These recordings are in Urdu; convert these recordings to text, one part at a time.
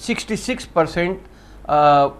66%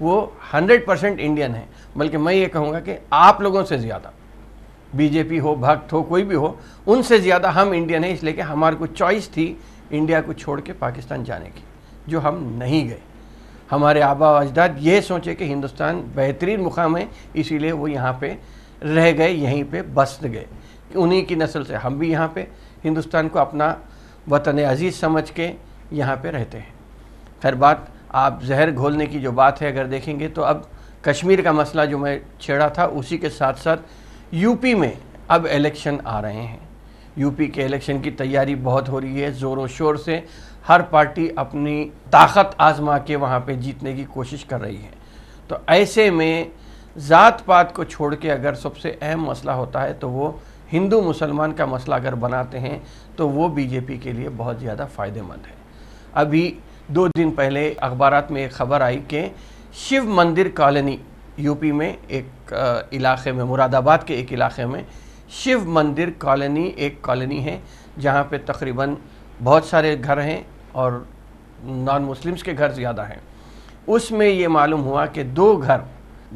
وہ 100% انڈین ہیں، بلکہ میں یہ کہوں گا کہ آپ لوگوں سے زیادہ، بی جے پی ہو، بھکت ہو، کوئی بھی ہو، ان سے زیادہ ہم انڈین ہیں، اس لیے کہ ہمارے کو چوائس تھی انڈیا کو چھوڑ کے پاکستان جانے کی، جو ہم نہیں گئے۔ ہمارے آبا و اجداد یہ سوچے کہ ہندوستان بہترین مقام ہے، اسی لیے وہ یہاں پہ رہ گئے، یہیں پہ بس گئے۔ انہی کی نسل سے ہم بھی یہاں پہ ہندوستان کو اپنا وطن عزیز سمجھ کے یہاں پہ رہتے ہیں۔ خیر بات آپ زہر گھولنے کی جو بات ہے اگر دیکھیں گے تو اب کشمیر کا مسئلہ جو میں چھیڑا تھا، اسی کے ساتھ ساتھ یو پی میں اب الیکشن آ رہے ہیں۔ یو پی کے الیکشن کی تیاری بہت ہو رہی ہے، زور و شور سے ہر پارٹی اپنی طاقت آزما کے وہاں پہ جیتنے کی کوشش کر رہی ہے۔ تو ایسے میں ذات پات کو چھوڑ کے اگر سب سے اہم مسئلہ ہوتا ہے تو وہ ہندو مسلمان کا مسئلہ اگر بناتے ہیں تو وہ بی جے پی کے لیے بہت زیادہ فائدہ مند ہے۔ ابھی 2 دن پہلے اخبارات میں ایک خبر آئی کہ شیو مندر کالونی یو پی میں ایک علاقے میں، مراد آباد کے ایک علاقے میں شیو مندر کالونی ایک کالونی ہے، جہاں پہ تقریباً بہت سارے گھر ہیں اور نان مسلمز کے گھر زیادہ ہیں۔ اس میں یہ معلوم ہوا کہ 2 گھر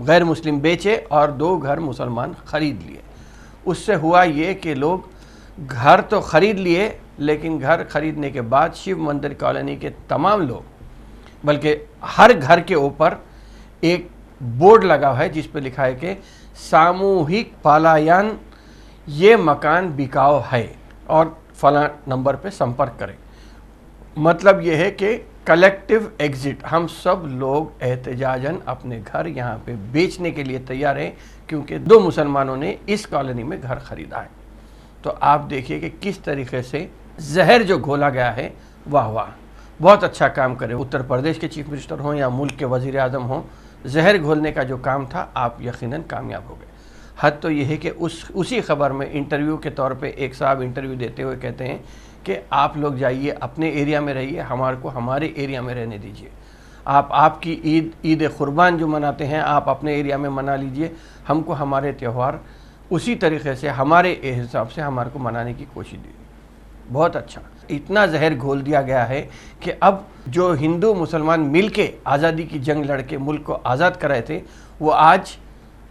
غیر مسلم بیچے اور 2 گھر مسلمان خرید لیے۔ اس سے ہوا یہ کہ لوگ گھر تو خرید لیے، لیکن گھر خریدنے کے بعد شیو مندر کالونی کے تمام لوگ، بلکہ ہر گھر کے اوپر ایک بورڈ لگا ہے جس پہ لکھا ہے کہ ساموہک پالایان، یہ مکان بکاؤ ہے اور فلاں نمبر پہ سمپرک کریں۔ مطلب یہ ہے کہ کلیکٹیو ایگزٹ، ہم سب لوگ احتجاجاً اپنے گھر یہاں پہ بیچنے کے لیے تیار ہیں، کیونکہ 2 مسلمانوں نے اس کالونی میں گھر خریدا ہے۔ تو آپ دیکھیے کہ کس طریقے سے زہر جو گھولا گیا ہے، واہ واہ، بہت اچھا کام کرے اتر پردیش کے چیف منسٹر ہوں یا ملک کے وزیر اعظم ہوں، زہر گھولنے کا جو کام تھا آپ یقیناً کامیاب ہو گئے۔ حد تو یہ ہے کہ اسی خبر میں انٹرویو کے طور پہ ایک صاحب انٹرویو دیتے ہوئے کہتے ہیں کہ آپ لوگ جائیے اپنے ایریا میں رہیے، ہمارے کو ہمارے ایریا میں رہنے دیجیے۔ آپ کی عید قربان جو مناتے ہیں آپ اپنے ایریا میں منا لیجیے، ہم کو ہمارے تہوار اسی طریقے سے ہمارے حساب سے ہمارے کو منانے کی کوشش دی۔ بہت اچھا، اتنا زہر گھول دیا گیا ہے کہ اب جو ہندو مسلمان مل کے آزادی کی جنگ لڑ کے ملک کو آزاد کر رہے تھے، وہ آج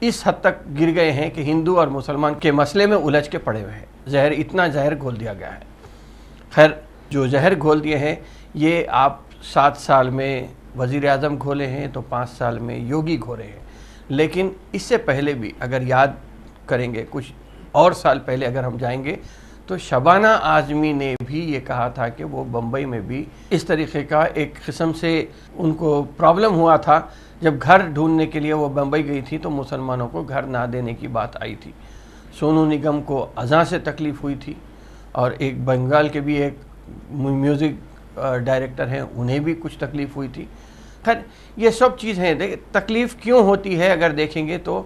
اس حد تک گر گئے ہیں کہ ہندو اور مسلمان کے مسئلے میں الجھ کے پڑے ہوئے ہیں۔ اتنا زہر گھول دیا گیا ہے۔ خیر، جو زہر گھول دیے ہیں یہ آپ 7 سال میں وزیر اعظم گھولے ہیں تو 5 سال میں یوگی گھولے ہیں، لیکن اس سے پہلے بھی اگر یاد کریں گے کچھ اور سال پہلے اگر ہم جائیں گے تو شبانہ اعظمی نے بھی یہ کہا تھا کہ وہ بمبئی میں بھی اس طریقے کا ایک قسم سے ان کو پرابلم ہوا تھا، جب گھر ڈھونڈنے کے لیے وہ بمبئی گئی تھی تو مسلمانوں کو گھر نہ دینے کی بات آئی تھی۔ سونو نگم کو اذان سے تکلیف ہوئی تھی، اور ایک بنگال کے بھی ایک میوزک ڈائریکٹر ہیں، انہیں بھی کچھ تکلیف ہوئی تھی۔ خیر یہ سب چیز ہیں، تکلیف کیوں ہوتی ہے اگر دیکھیں گے تو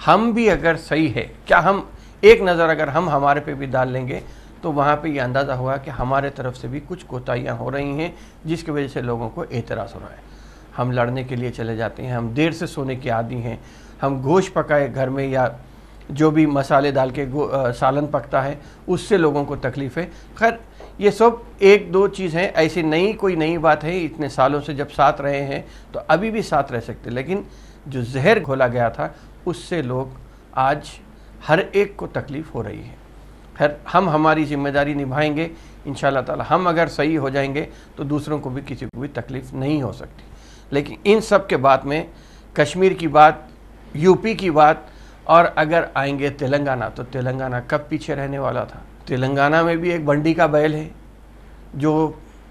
ہم بھی اگر صحیح ہے، کیا ہم ایک نظر اگر ہم ہمارے پہ بھی ڈال لیں گے تو وہاں پہ یہ اندازہ ہوگا کہ ہمارے طرف سے بھی کچھ کوتاہیاں ہو رہی ہیں جس کی وجہ سے لوگوں کو اعتراض ہو رہا ہے۔ ہم لڑنے کے لیے چلے جاتے ہیں، ہم دیر سے سونے کے عادی ہیں، ہم گوشت پکائے گھر میں یا جو بھی مسالے ڈال کے سالن پکتا ہے اس سے لوگوں کو تکلیف ہے۔ خیر یہ سب 1-2 چیز ہیں، ایسی کوئی نئی بات ہے، اتنے سالوں سے جب ساتھ رہے ہیں تو ابھی بھی ساتھ رہ سکتے، لیکن جو زہر گھولا گیا تھا اس سے لوگ آج ہر ایک کو تکلیف ہو رہی ہے۔ خیر ہم ہماری ذمہ داری نبھائیں گے انشاءاللہ تعالی، ہم اگر صحیح ہو جائیں گے تو دوسروں کو بھی کسی کو بھی تکلیف نہیں ہو سکتی۔ لیکن ان سب کے بعد میں کشمیر کی بات، یو پی کی بات، اور اگر آئیں گے تلنگانہ تو تلنگانہ کب پیچھے رہنے والا تھا؟ تلنگانہ میں بھی ایک بنڈی کا بیل ہے جو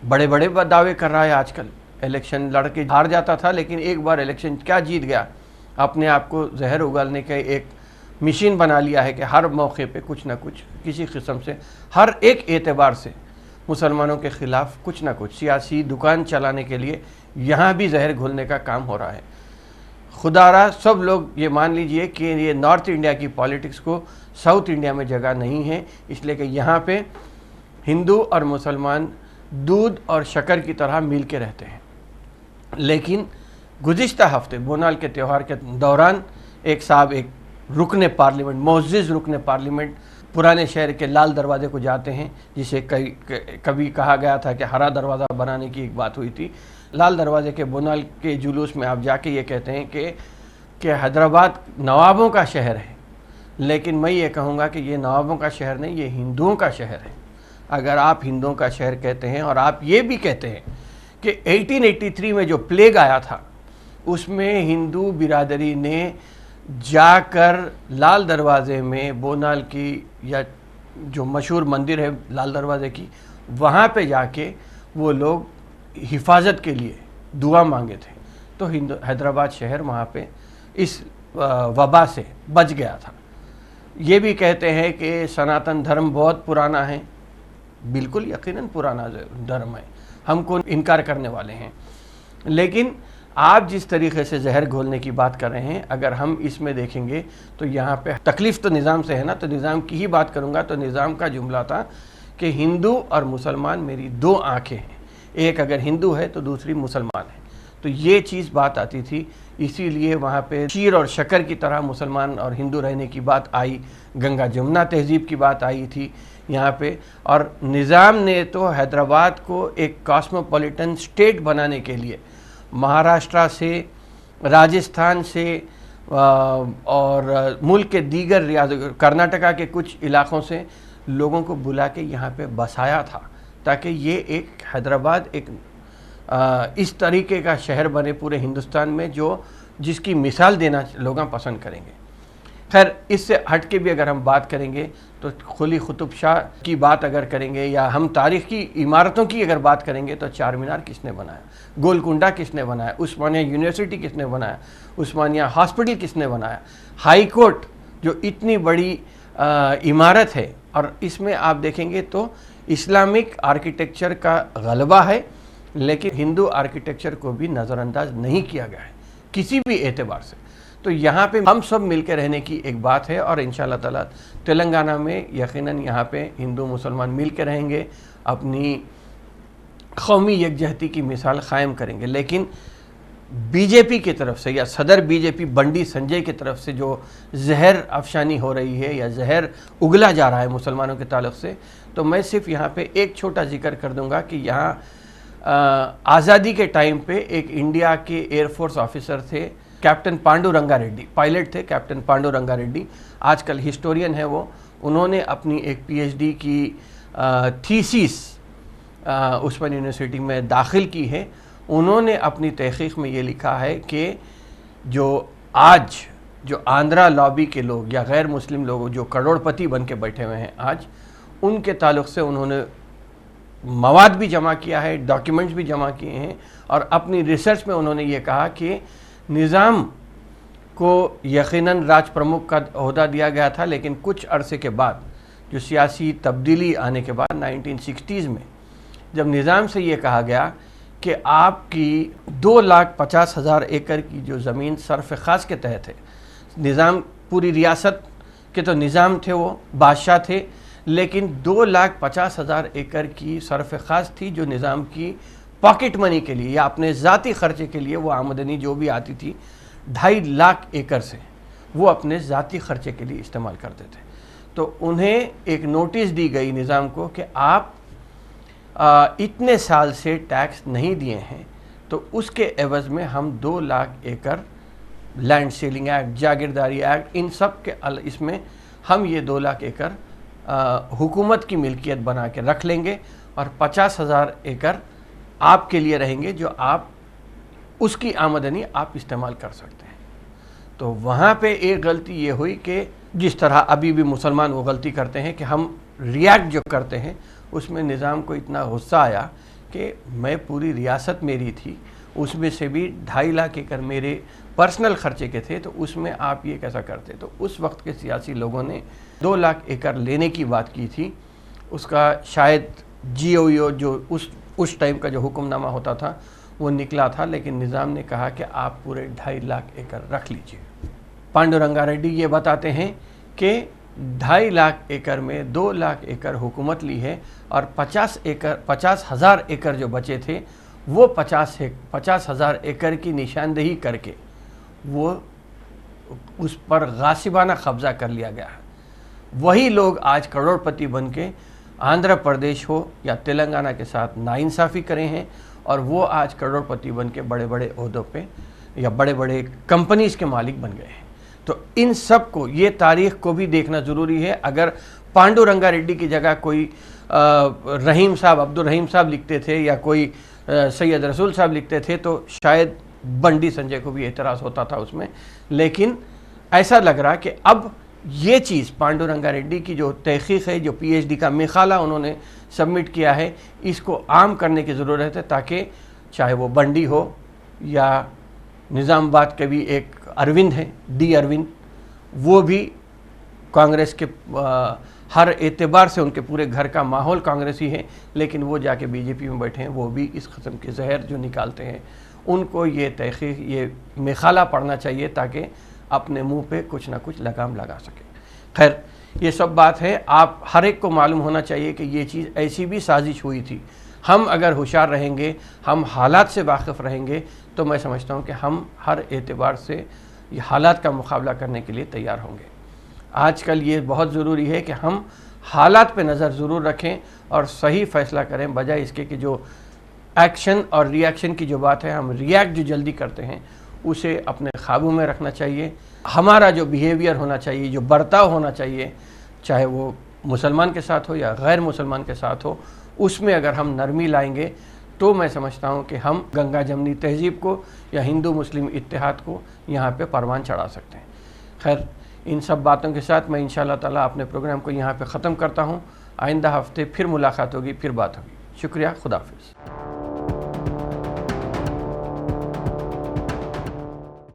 بڑے بڑے دعوے کر رہا ہے، آج کل الیکشن لڑ کے ہار جاتا تھا لیکن ایک بار الیکشن کیا جیت گیا، اپنے آپ کو زہر اگالنے کا ایک مشین بنا لیا ہے کہ ہر موقع پہ کچھ نہ کچھ کسی قسم سے ہر ایک اعتبار سے مسلمانوں کے خلاف کچھ نہ کچھ سیاسی دکان چلانے کے لیے یہاں بھی زہر گھولنے کا کام ہو رہا ہے۔ خدا را سب لوگ یہ مان لیجئے کہ یہ نارتھ انڈیا کی پالیٹکس کو ساؤتھ انڈیا میں جگہ نہیں ہے، اس لیے کہ یہاں پہ ہندو اور مسلمان دودھ اور شکر کی طرح مل کے رہتے ہیں۔ لیکن گزشتہ ہفتے بونال کے تہوار کے دوران ایک صاحب، ایک رکن پارلیمنٹ، معزز رکن پارلیمنٹ پرانے شہر کے لال دروازے کو جاتے ہیں، جسے کبھی کہا گیا تھا کہ ہرا دروازہ بنانے کی ایک بات ہوئی تھی، لال دروازے کے بونال کے جلوس میں آپ جا کے یہ کہتے ہیں کہ حیدرآباد نوابوں کا شہر ہے، لیکن میں یہ کہوں گا کہ یہ نوابوں کا شہر نہیں، یہ ہندوؤں کا شہر ہے۔ اگر آپ ہندوؤں کا شہر کہتے ہیں اور آپ یہ بھی کہتے ہیں کہ 1883 میں جو پلیگ آیا تھا اس میں ہندو برادری نے جا کر لال دروازے میں بونال کی یا جو مشہور مندر ہے لال دروازے کی، وہاں پہ جا کے وہ لوگ حفاظت کے لیے دعا مانگے تھے، تو حیدرآباد شہر وہاں پہ اس وبا سے بچ گیا تھا۔ یہ بھی کہتے ہیں کہ سناتن دھرم بہت پرانا ہے، بالکل یقیناً پرانا دھرم ہے، ہم کو انکار کرنے والے ہیں، لیکن آپ جس طریقے سے زہر گھولنے کی بات کر رہے ہیں، اگر ہم اس میں دیکھیں گے تو یہاں پہ تکلیف تو نظام سے ہے نا، تو نظام کی ہی بات کروں گا۔ تو نظام کا جملہ تھا کہ ہندو اور مسلمان میری دو آنکھیں ہیں، ایک اگر ہندو ہے تو دوسری مسلمان ہے، تو یہ چیز بات آتی تھی، اسی لیے وہاں پہ شیر اور شکر کی طرح مسلمان اور ہندو رہنے کی بات آئی، گنگا جمنا تہذیب کی بات آئی تھی یہاں پہ، اور نظام نے تو حیدرآباد کو ایک کاسموپولیٹن اسٹیٹ بنانے کے لیے مہاراشٹرا سے، راجستھان سے اور ملک کے دیگر کرناٹکا کے کچھ علاقوں سے لوگوں کو بلا کے یہاں پہ بسایا تھا، تاکہ یہ ایک حیدرآباد ایک اس طریقے کا شہر بنے پورے ہندوستان میں جس کی مثال دینا لوگ پسند کریں گے۔ خیر، اس سے ہٹ کے بھی اگر ہم بات کریں گے تو قلی قطب شاہ کی بات اگر کریں گے، یا ہم تاریخ کی عمارتوں کی اگر بات کریں گے، تو چار مینار کس نے بنایا، گولکنڈا کس نے بنایا، عثمانیہ یونیورسٹی کس نے بنایا، عثمانیہ ہاسپٹل کس نے بنایا، ہائی کورٹ جو اتنی بڑی عمارت ہے، اور اس میں آپ دیکھیں گے تو اسلامک آرکیٹیکچر کا غلبہ ہے، لیکن ہندو آرکیٹیکچر کو بھی نظر انداز نہیں کیا گیا ہے کسی بھی اعتبار سے۔ تو یہاں پہ ہم سب مل کے رہنے کی ایک بات ہے، اور انشاءاللہ تعالیٰ تلنگانہ میں یقیناً یہاں پہ ہندو مسلمان مل کے رہیں گے، اپنی قومی یکجہتی کی مثال قائم کریں گے۔ لیکن بی جے پی کی طرف سے، یا صدر بی جے پی بنڈی سنجے کی طرف سے جو زہر افشانی ہو رہی ہے یا زہر اگلا جا رہا ہے مسلمانوں کے تعلق سے، تو میں صرف یہاں پہ ایک چھوٹا ذکر کر دوں گا کہ یہاں آزادی کے ٹائم پہ ایک انڈیا کے ایئر فورس آفیسر تھے، کیپٹن پانڈو رنگا ریڈی، پائلٹ تھے کیپٹن پانڈو رنگا ریڈی، آج کل ہسٹورین ہے وہ، انہوں نے اپنی ایک پی ایچ ڈی کی تھیسیس عثمان یونیورسٹی میں داخل کی ہے۔ انہوں نے اپنی تحقیق میں یہ لکھا ہے کہ آج جو آندھرا لابی کے لوگ یا غیر مسلم لوگ جو کروڑ پتی بن کے بیٹھے ہوئے ہیں آج، ان کے تعلق سے انہوں نے مواد بھی جمع کیا ہے، ڈاکیومنٹس بھی جمع کیے ہیں، اور اپنی ریسرچ میں انہوں نے یہ کہا کہ نظام کو یقیناً راج پرمکھ کا عہدہ دیا گیا تھا، لیکن کچھ عرصے کے بعد جو سیاسی تبدیلی آنے کے بعد 1960s میں جب نظام سے یہ کہا گیا کہ آپ کی 2,50,000 ایکڑ کی جو زمین صرف خاص کے تحت ہے، نظام پوری ریاست کے تو نظام تھے، وہ بادشاہ تھے، لیکن 2,50,000 ایکڑ کی صرف خاص تھی جو نظام کی پاکٹ منی کے لیے یا اپنے ذاتی خرچے کے لیے، وہ آمدنی جو بھی آتی تھی 2.5 لاکھ ایکڑ سے، وہ اپنے ذاتی خرچے کے لیے استعمال کرتے تھے۔ تو انہیں ایک نوٹس دی گئی نظام کو کہ آپ اتنے سال سے ٹیکس نہیں دیے ہیں، تو اس کے عوض میں ہم 2 لاکھ ایکڑ لینڈ سیلنگ ایکٹ، جاگیرداری ایکٹ، ان سب کے اس میں ہم یہ 2 لاکھ ایکڑ حکومت کی ملکیت بنا کے رکھ لیں گے، اور 50,000 ایکڑ آپ کے لیے رہیں گے جو آپ اس کی آمدنی آپ استعمال کر سکتے ہیں۔ تو وہاں پہ ایک غلطی یہ ہوئی کہ جس طرح ابھی بھی مسلمان وہ غلطی کرتے ہیں کہ ہم ریاکٹ جو کرتے ہیں، اس میں نظام کو اتنا غصہ آیا کہ میں پوری ریاست میری تھی، اس میں سے بھی 2.5 لاکھ ایکڑ میرے پرسنل خرچے کے تھے، تو اس میں آپ یہ کیسا کرتے؟ تو اس وقت کے سیاسی لوگوں نے 2 لاکھ ایکڑ لینے کی بات کی تھی۔ اس کا شاید جی او یو جو اس ٹائم کا جو حکم نامہ ہوتا تھا وہ نکلا تھا، لیکن نظام نے کہا کہ آپ پورے 2.5 لاکھ ایکڑ رکھ لیجئے۔ پانڈو رنگا ریڈی یہ بتاتے ہیں کہ 2.5 لاکھ ایکڑ میں 2 لاکھ ایکڑ حکومت لی ہے، اور 50,000 ایکڑ جو بچے تھے وہ 50,000 ایکڑ کی نشاندہی کر کے وہ اس پر غاصبانہ قبضہ کر لیا گیا ہے۔ وہی لوگ آج کروڑپتی بن کے آندھرا پردیش ہو یا تلنگانہ کے ساتھ ناانصافی کرے ہیں، اور وہ آج کروڑپتی بن کے بڑے بڑے عہدوں پہ یا بڑے بڑے کمپنیز کے مالک بن گئے ہیں۔ تو ان سب کو، یہ تاریخ کو بھی دیکھنا ضروری ہے۔ اگر پانڈو رنگا ریڈی کی جگہ کوئی رحیم صاحب، عبدالرحیم صاحب لکھتے تھے یا کوئی سید رسول صاحب لکھتے تھے تو شاید بنڈی سنجے کو بھی اعتراض ہوتا تھا اس میں، لیکن ایسا لگ رہا کہ اب یہ چیز پانڈو رنگا ریڈی کی جو تحقیق ہے، جو پی ایچ ڈی کا مقالہ انہوں نے سبمٹ کیا ہے، اس کو عام کرنے کی ضرورت ہے، تاکہ چاہے وہ بنڈی ہو یا نظام آباد کے بھی ایک اروند ہے، ڈی اروند، وہ بھی کانگریس کے ہر اعتبار سے ان کے پورے گھر کا ماحول کانگریسی ہے، لیکن وہ جا کے بی جے پی میں بیٹھے ہیں، وہ بھی اس قسم کے زہر جو نکالتے ہیں، ان کو یہ تحقیق، یہ مقالہ پڑھنا چاہیے تاکہ اپنے منہ پہ کچھ نہ کچھ لگام لگا سکے۔ خیر، یہ سب بات ہے، آپ ہر ایک کو معلوم ہونا چاہیے کہ یہ چیز ایسی بھی سازش ہوئی تھی۔ ہم اگر ہوشیار رہیں گے، ہم حالات سے واقف رہیں گے، تو میں سمجھتا ہوں کہ ہم ہر اعتبار سے یہ حالات کا مقابلہ کرنے کے لیے تیار ہوں گے۔ آج کل یہ بہت ضروری ہے کہ ہم حالات پہ نظر ضرور رکھیں اور صحیح فیصلہ کریں، بجائے اس کے کہ جو ایکشن اور ری ایکشن کی جو بات ہے، ہم ری ایکٹ جو جلدی کرتے ہیں، اسے اپنے قابو میں رکھنا چاہیے۔ ہمارا جو بیہیویئر ہونا چاہیے، جو برتاؤ ہونا چاہیے، چاہے وہ مسلمان کے ساتھ ہو یا غیر مسلمان کے ساتھ ہو، اس میں اگر ہم نرمی لائیں گے تو میں سمجھتا ہوں کہ ہم گنگا جمنی تہذیب کو یا ہندو مسلم اتحاد کو یہاں پہ پروان چڑھا سکتے ہیں۔ خیر، ان سب باتوں کے ساتھ میں انشاءاللہ تعالیٰ اپنے پروگرام کو یہاں پہ ختم کرتا ہوں۔ آئندہ ہفتے پھر ملاقات ہوگی، پھر بات ہوگی۔ شکریہ، خدا حافظ۔